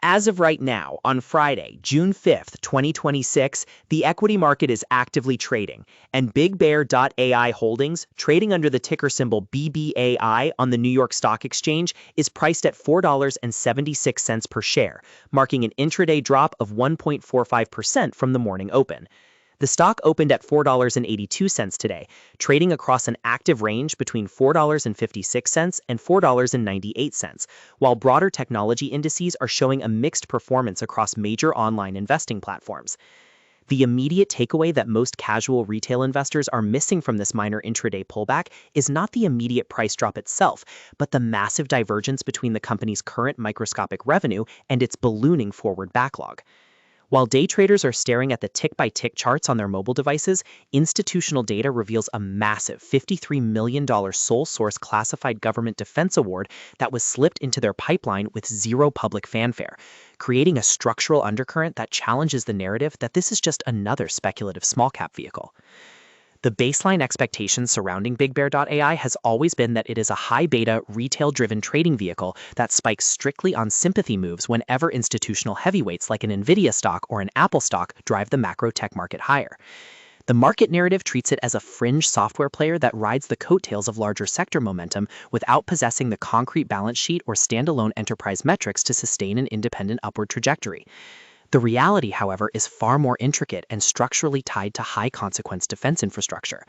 As of right now, on Friday, June 5th, 2026, the equity market is actively trading, and BigBear.ai Holdings, trading under the ticker symbol BBAI on the New York Stock Exchange, is priced at $4.76 per share, marking an intraday drop of 1.45% from the morning open. The stock opened at $4.82 today, trading across an active range between $4.56 and $4.98, while broader technology indices are showing a mixed performance across major online investing platforms. The immediate takeaway that most casual retail investors are missing from this minor intraday pullback is not the immediate price drop itself, but the massive divergence between the company's current microscopic revenue and its ballooning forward backlog. While day traders are staring at the tick-by-tick charts on their mobile devices, institutional data reveals a massive $53 million sole source classified government defense award that was slipped into their pipeline with zero public fanfare, creating a structural undercurrent that challenges the narrative that this is just another speculative small-cap vehicle. The baseline expectation surrounding BigBear.ai has always been that it is a high-beta, retail-driven trading vehicle that spikes strictly on sympathy moves whenever institutional heavyweights like an Nvidia stock or an Apple stock drive the macro tech market higher. The market narrative treats it as a fringe software player that rides the coattails of larger sector momentum without possessing the concrete balance sheet or standalone enterprise metrics to sustain an independent upward trajectory. The reality, however, is far more intricate and structurally tied to high-consequence defense infrastructure.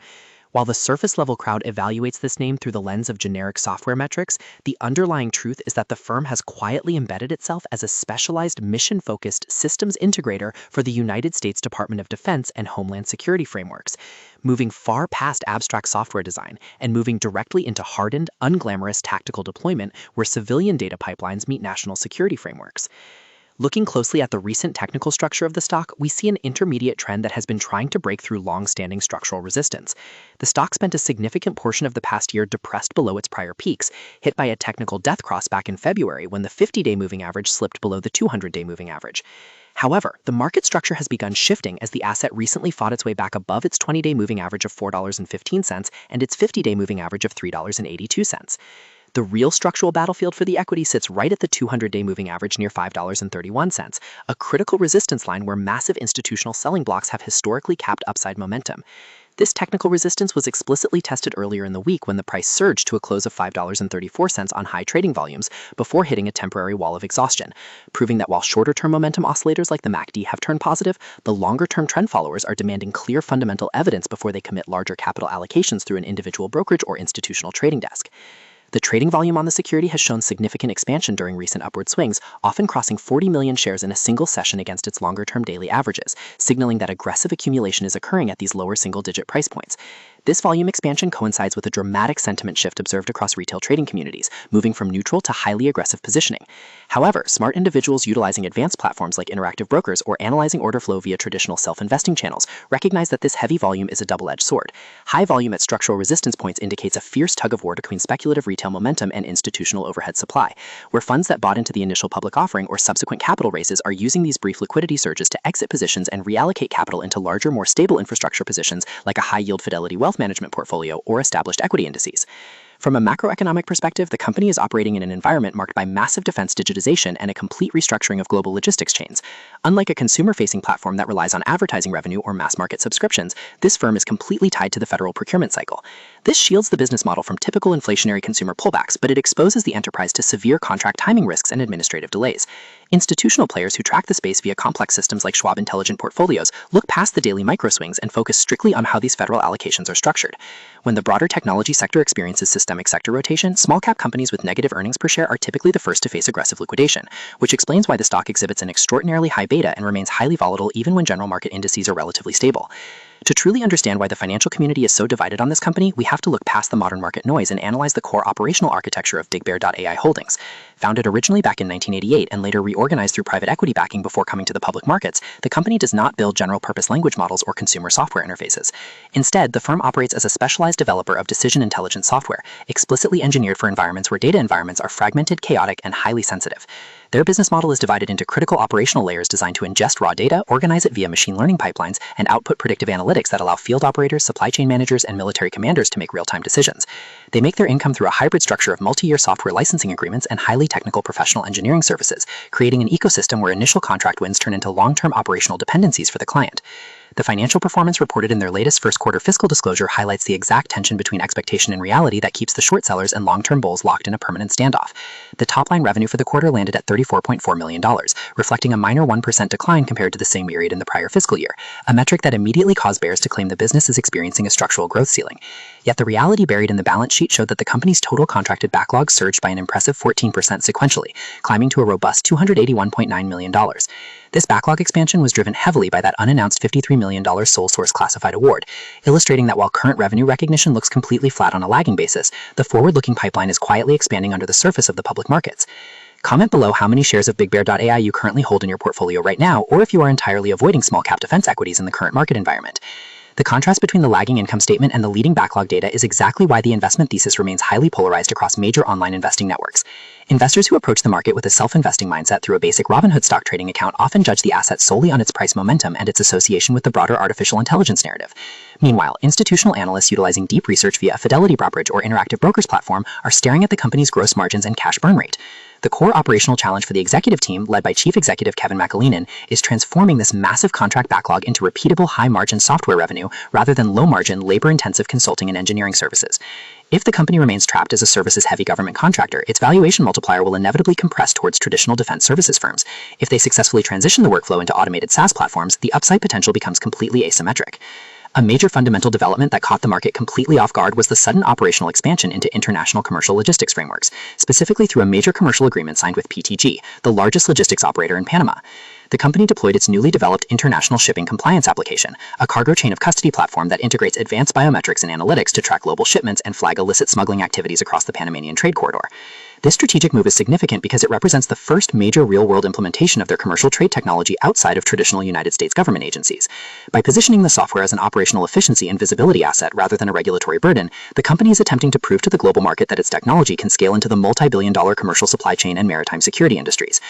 While the surface-level crowd evaluates this name through the lens of generic software metrics, the underlying truth is that the firm has quietly embedded itself as a specialized mission-focused systems integrator for the United States Department of Defense and Homeland Security frameworks, moving far past abstract software design and moving directly into hardened, unglamorous tactical deployment where civilian data pipelines meet national security frameworks. Looking closely at the recent technical structure of the stock, we see an intermediate trend that has been trying to break through long-standing structural resistance. The stock spent a significant portion of the past year depressed below its prior peaks, hit by a technical death cross back in February when the 50-day moving average slipped below the 200-day moving average. However, the market structure has begun shifting as the asset recently fought its way back above its 20-day moving average of $4.15 and its 50-day moving average of $3.82. The real structural battlefield for the equity sits right at the 200-day moving average near $5.31, a critical resistance line where massive institutional selling blocks have historically capped upside momentum. This technical resistance was explicitly tested earlier in the week when the price surged to a close of $5.34 on high trading volumes before hitting a temporary wall of exhaustion, proving that while shorter-term momentum oscillators like the MACD have turned positive, the longer-term trend followers are demanding clear fundamental evidence before they commit larger capital allocations through an individual brokerage or institutional trading desk. The trading volume on the security has shown significant expansion during recent upward swings, often crossing 40 million shares in a single session against its longer-term daily averages, signaling that aggressive accumulation is occurring at these lower single-digit price points. This volume expansion coincides with a dramatic sentiment shift observed across retail trading communities, moving from neutral to highly aggressive positioning. However, smart individuals utilizing advanced platforms like interactive brokers or analyzing order flow via traditional self-investing channels recognize that this heavy volume is a double-edged sword. High volume at structural resistance points indicates a fierce tug-of-war between speculative retail momentum and institutional overhead supply, where funds that bought into the initial public offering or subsequent capital raises are using these brief liquidity surges to exit positions and reallocate capital into larger, more stable infrastructure positions like a high-yield Fidelity wealth management portfolio or established equity indices. From a macroeconomic perspective, the company is operating in an environment marked by massive defense digitization and a complete restructuring of global logistics chains. Unlike a consumer-facing platform that relies on advertising revenue or mass-market subscriptions, this firm is completely tied to the federal procurement cycle. This shields the business model from typical inflationary consumer pullbacks, but it exposes the enterprise to severe contract timing risks and administrative delays. Institutional players who track the space via complex systems like Schwab Intelligent Portfolios look past the daily microswings and focus strictly on how these federal allocations are structured. When the broader technology sector experiences systemic sector rotation, small-cap companies with negative earnings per share are typically the first to face aggressive liquidation, which explains why the stock exhibits an extraordinarily high beta and remains highly volatile even when general market indices are relatively stable. To truly understand why the financial community is so divided on this company, we have to look past the modern market noise and analyze the core operational architecture of BigBear.ai Holdings. Founded originally back in 1988 and later reorganized through private equity backing before coming to the public markets, the company does not build general-purpose language models or consumer software interfaces. Instead, the firm operates as a specialized developer of decision intelligence software, explicitly engineered for environments where data environments are fragmented, chaotic, and highly sensitive. Their business model is divided into critical operational layers designed to ingest raw data, organize it via machine learning pipelines, and output predictive analytics that allow field operators, supply chain managers, and military commanders to make real-time decisions. They make their income through a hybrid structure of multi-year software licensing agreements and highly technical professional engineering services, creating an ecosystem where initial contract wins turn into long-term operational dependencies for the client. The financial performance reported in their latest first quarter fiscal disclosure highlights the exact tension between expectation and reality that keeps the short sellers and long-term bulls locked in a permanent standoff. The top-line revenue for the quarter landed at $34.4 million, reflecting a minor 1% decline compared to the same period in the prior fiscal year, a metric that immediately caused bears to claim the business is experiencing a structural growth ceiling. Yet the reality buried in the balance sheet showed that the company's total contracted backlog surged by an impressive 14% sequentially, climbing to a robust $281.9 million. This backlog expansion was driven heavily by that unannounced $53 million sole source classified award, illustrating that while current revenue recognition looks completely flat on a lagging basis, the forward-looking pipeline is quietly expanding under the surface of the public markets. Comment below how many shares of BigBear.ai you currently hold in your portfolio right now, or if you are entirely avoiding small-cap defense equities in the current market environment. The contrast between the lagging income statement and the leading backlog data is exactly why the investment thesis remains highly polarized across major online investing networks. Investors who approach the market with a self-investing mindset through a basic Robinhood stock trading account often judge the asset solely on its price momentum and its association with the broader artificial intelligence narrative. Meanwhile, institutional analysts utilizing deep research via a Fidelity brokerage or Interactive Brokers platform are staring at the company's gross margins and cash burn rate. The core operational challenge for the executive team, led by Chief Executive Kevin McAleenan, is transforming this massive contract backlog into repeatable high-margin software revenue rather than low-margin, labor-intensive consulting and engineering services. If the company remains trapped as a services-heavy government contractor, its valuation multiplier will inevitably compress towards traditional defense services firms. If they successfully transition the workflow into automated SaaS platforms, the upside potential becomes completely asymmetric. A major fundamental development that caught the market completely off guard was the sudden operational expansion into international commercial logistics frameworks, specifically through a major commercial agreement signed with PTG, the largest logistics operator in Panama. The company deployed its newly developed International Shipping Compliance application, a cargo chain of custody platform that integrates advanced biometrics and analytics to track global shipments and flag illicit smuggling activities across the Panamanian trade corridor. This strategic move is significant because it represents the first major real-world implementation of their commercial trade technology outside of traditional United States government agencies. By positioning the software as an operational efficiency and visibility asset rather than a regulatory burden, the company is attempting to prove to the global market that its technology can scale into the multi-billion-dollar commercial supply chain and maritime security industries.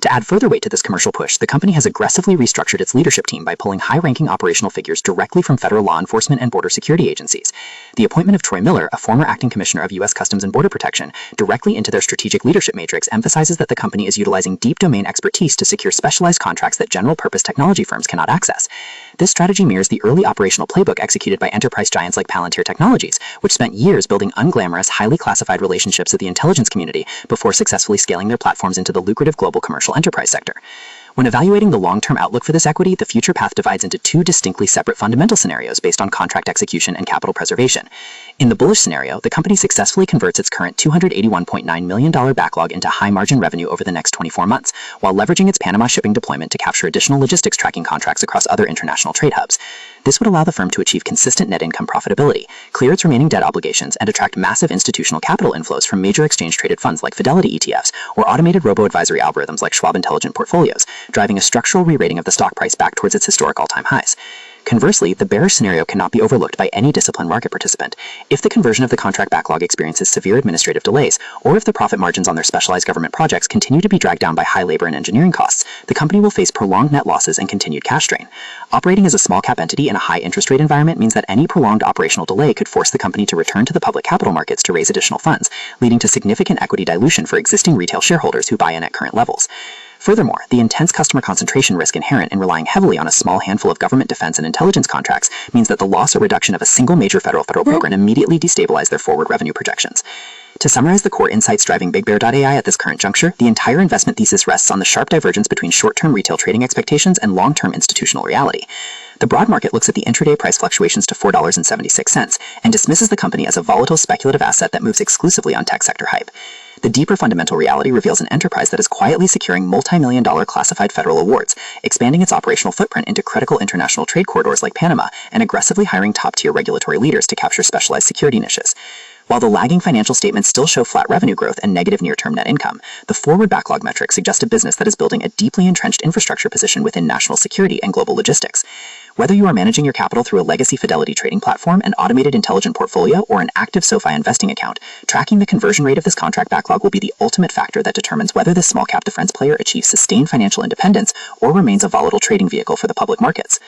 To add further weight to this commercial push, the company has aggressively restructured its leadership team by pulling high-ranking operational figures directly from federal law enforcement and border security agencies. The appointment of Troy Miller, a former acting commissioner of U.S. Customs and Border Protection, directly into their strategic leadership matrix emphasizes that the company is utilizing deep domain expertise to secure specialized contracts that general-purpose technology firms cannot access. This strategy mirrors the early operational playbook executed by enterprise giants like Palantir Technologies, which spent years building unglamorous, highly classified relationships with the intelligence community before successfully scaling their platforms into the lucrative global commercial enterprise sector. When evaluating the long-term outlook for this equity, the future path divides into two distinctly separate fundamental scenarios based on contract execution and capital preservation. In the bullish scenario, the company successfully converts its current $281.9 million backlog into high-margin revenue over the next 24 months, while leveraging its Panama shipping deployment to capture additional logistics tracking contracts across other international trade hubs. This would allow the firm to achieve consistent net income profitability, clear its remaining debt obligations, and attract massive institutional capital inflows from major exchange-traded funds like Fidelity ETFs or automated robo-advisory algorithms like Schwab Intelligent Portfolios, driving a structural re-rating of the stock price back towards its historic all-time highs. Conversely, the bearish scenario cannot be overlooked by any disciplined market participant. If the conversion of the contract backlog experiences severe administrative delays, or if the profit margins on their specialized government projects continue to be dragged down by high labor and engineering costs, the company will face prolonged net losses and continued cash drain. Operating as a small-cap entity in a high-interest rate environment means that any prolonged operational delay could force the company to return to the public capital markets to raise additional funds, leading to significant equity dilution for existing retail shareholders who buy in at current levels. Furthermore, the intense customer concentration risk inherent in relying heavily on a small handful of government defense and intelligence contracts means that the loss or reduction of a single major federal program immediately destabilize their forward revenue projections. To summarize the core insights driving BigBear.ai at this current juncture, the entire investment thesis rests on the sharp divergence between short-term retail trading expectations and long-term institutional reality. The broad market looks at the intraday price fluctuations to $4.76 and dismisses the company as a volatile speculative asset that moves exclusively on tech sector hype. The deeper fundamental reality reveals an enterprise that is quietly securing multi-million-dollar classified federal awards, expanding its operational footprint into critical international trade corridors like Panama, and aggressively hiring top-tier regulatory leaders to capture specialized security niches. While the lagging financial statements still show flat revenue growth and negative near-term net income, the forward backlog metric suggests a business that is building a deeply entrenched infrastructure position within national security and global logistics. Whether you are managing your capital through a legacy Fidelity trading platform, an automated intelligent portfolio, or an active SoFi investing account, tracking the conversion rate of this contract backlog will be the ultimate factor that determines whether this small-cap defense player achieves sustained financial independence or remains a volatile trading vehicle for the public markets.